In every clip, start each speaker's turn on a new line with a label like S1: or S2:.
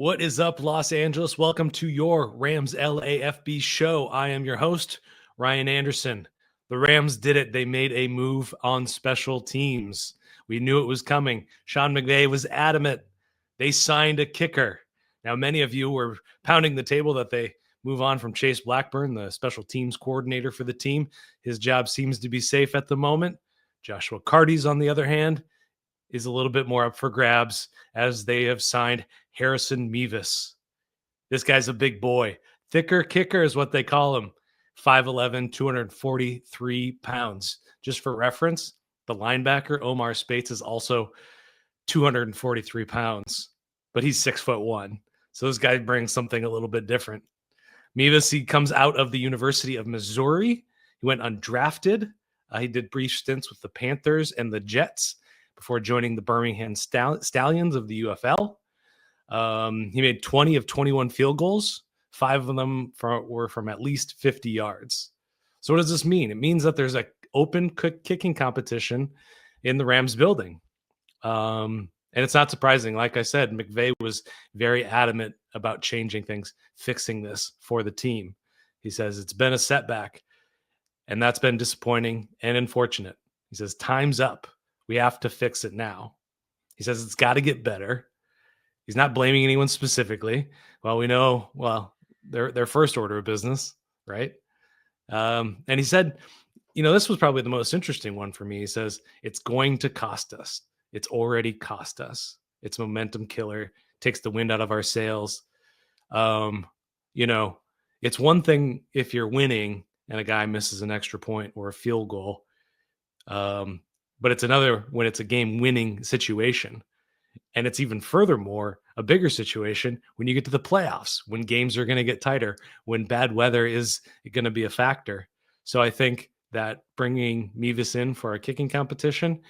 S1: What is up, Los Angeles? Welcome to your Rams LAFB show. I am your host, Ryan Anderson. The Rams did it. They made a move on special teams. We knew it was coming. Sean McVay was adamant. They signed a kicker. Now, many of you were pounding the table that they move on from Chase Blackburn, the special teams coordinator for the team. His job seems to be safe at the moment. Joshua Karty's, on the other hand, is a little bit more up for grabs as they have signed Harrison Mevis. This guy's a big boy. Thicker kicker is what they call him. 5'11", 243 pounds. Just for reference, the linebacker, Omar Spates, is also 243 pounds, but he's 6'1". So this guy brings something a little bit different. Mevis, he comes out of the University of Missouri. He went undrafted. He did brief stints with the Panthers and the Jets before joining the Birmingham Stallions of the UFL. He made 20 of 21 field goals. 5 of them were from at least 50 yards. So what does this mean? It means that there's an open kicking competition in the Rams building. And it's not surprising. Like I said, McVay was very adamant about changing things, fixing this for the team. He says it's been a setback, and that's been disappointing and unfortunate. He says, time's up. We have to fix it now. He says it's got to get better. He's not blaming anyone specifically. Well, we know, their first order of business, right? And he said, this was probably the most interesting one for me. He says, it's going to cost us. It's already cost us. It's a momentum killer. Takes the wind out of our sails. It's one thing if you're winning and a guy misses an extra point or a field goal. But it's another when it's a game-winning situation. And it's even furthermore a bigger situation when you get to the playoffs, when games are going to get tighter, when bad weather is going to be a factor. So I think that bringing Mevis in for a kicking competition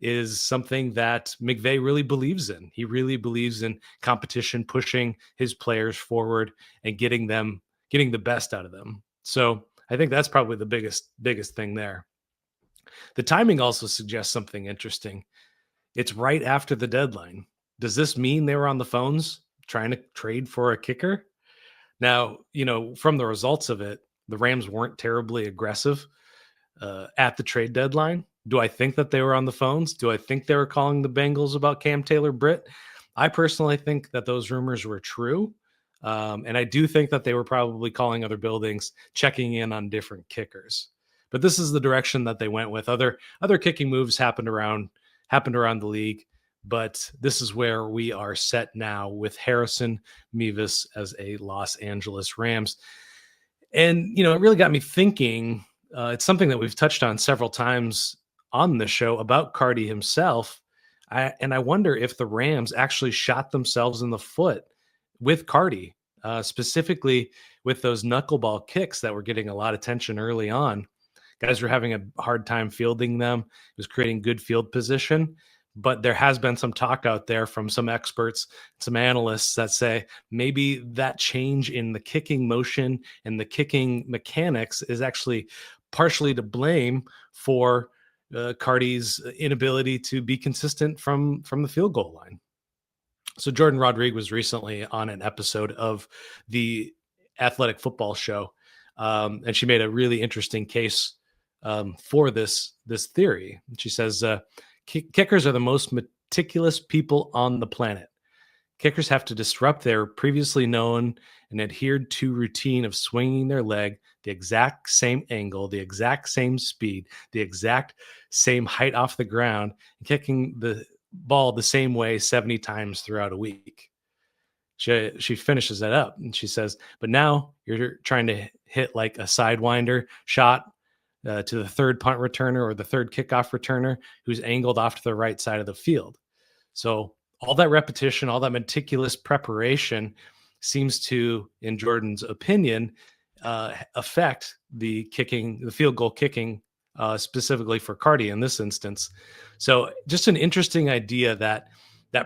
S1: is something that McVay really believes in. He really believes in competition, pushing his players forward and getting the best out of them. So I think that's probably the biggest thing there. The timing also suggests something interesting. It's right after the deadline. Does this mean they were on the phones trying to trade for a kicker? Now, from the results of it, the Rams weren't terribly aggressive at the trade deadline. Do I think that they were on the phones? Do I think they were calling the Bengals about Cam Taylor-Britt? I personally think that those rumors were true. And I do think that they were probably calling other buildings, checking in on different kickers. But this is the direction that they went with. Other kicking moves happened around the league, but this is where we are set now with Harrison Mevis as a Los Angeles Rams. And, it really got me thinking. It's something that we've touched on several times on the show about Karty himself. I wonder if the Rams actually shot themselves in the foot with Karty, specifically with those knuckleball kicks that were getting a lot of attention early on. Guys were having a hard time fielding them. It was creating good field position. But there has been some talk out there from some experts, some analysts that say maybe that change in the kicking motion and the kicking mechanics is actually partially to blame for Karty's inability to be consistent from the field goal line. So Jordan Rodriguez was recently on an episode of the Athletic Football Show, and she made a really interesting case for this theory. She says, kickers are the most meticulous people on the planet. Kickers have to disrupt their previously known and adhered to routine of swinging their leg the exact same angle, the exact same speed, the exact same height off the ground, and kicking the ball the same way 70 times throughout a week. She finishes that up and she says, but now you're trying to hit like a sidewinder shot to the third punt returner or the third kickoff returner who's angled off to the right side of the field. So all that repetition, all that meticulous preparation seems to, in Jordan's opinion, affect the field goal kicking, specifically for Karty in this instance. So just an interesting idea that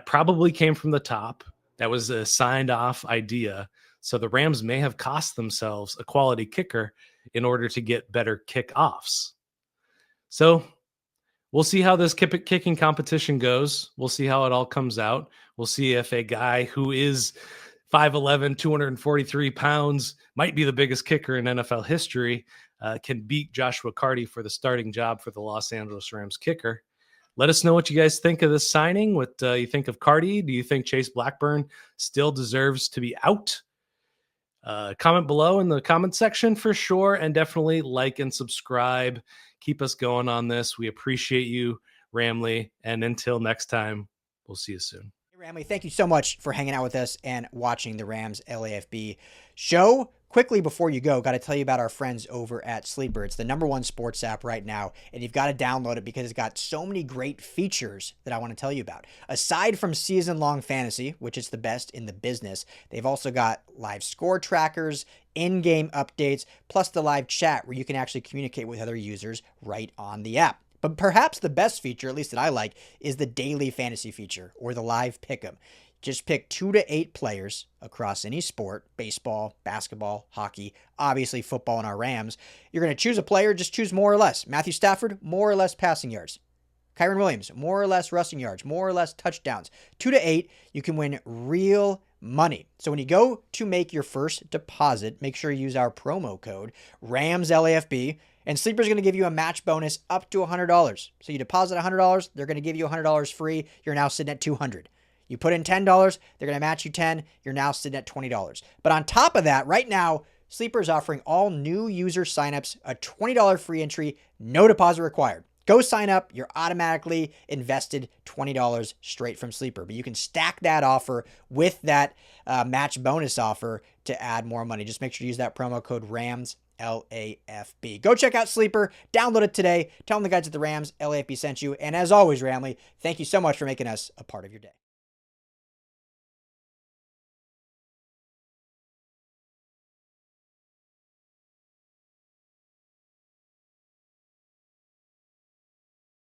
S1: probably came from the top. That was a signed off idea. So the Rams may have cost themselves a quality kicker in order to get better kickoffs. So we'll see how this kicking competition goes. We'll see how it all comes out. We'll see if a guy who is 5'11", 243 pounds, might be the biggest kicker in NFL history, can beat Joshua Karty for the starting job for the Los Angeles Rams kicker. Let us know what you guys think of this signing. What you think of Karty? Do you think Chase Blackburn still deserves to be out? Comment below in the comment section for sure. And definitely like and subscribe. Keep us going on this. We appreciate you, Ramley. And until next time, we'll see you soon.
S2: Hey, Ramley, thank you so much for hanging out with us and watching the Rams LAFB show. Quickly before you go, got to tell you about our friends over at Sleeper. It's the #1 sports app right now, and you've got to download it because it's got so many great features that I want to tell you about. Aside from season-long fantasy, which is the best in the business, they've also got live score trackers, in-game updates, plus the live chat where you can actually communicate with other users right on the app. But perhaps the best feature, at least that I like, is the daily fantasy feature or the live pick'em. Just pick 2 to 8 players across any sport, baseball, basketball, hockey, obviously football and our Rams. You're going to choose a player, just choose more or less. Matthew Stafford, more or less passing yards. Kyren Williams, more or less rushing yards, more or less touchdowns. 2 to 8, you can win real money. So when you go to make your first deposit, make sure you use our promo code RAMSLAFB, and Sleeper's going to give you a match bonus up to $100. So you deposit $100, they're going to give you $100 free. You're now sitting at $200. You put in $10, they're going to match you $10. You're now sitting at $20. But on top of that, right now, Sleeper is offering all new user signups a $20 free entry, no deposit required. Go sign up. You're automatically invested $20 straight from Sleeper. But you can stack that offer with that match bonus offer to add more money. Just make sure to use that promo code RAMS. LAFB. Go check out Sleeper. Download it today. Tell them the guys at the Rams LAFB sent you. And as always, Ramley, thank you so much for making us a part of your day.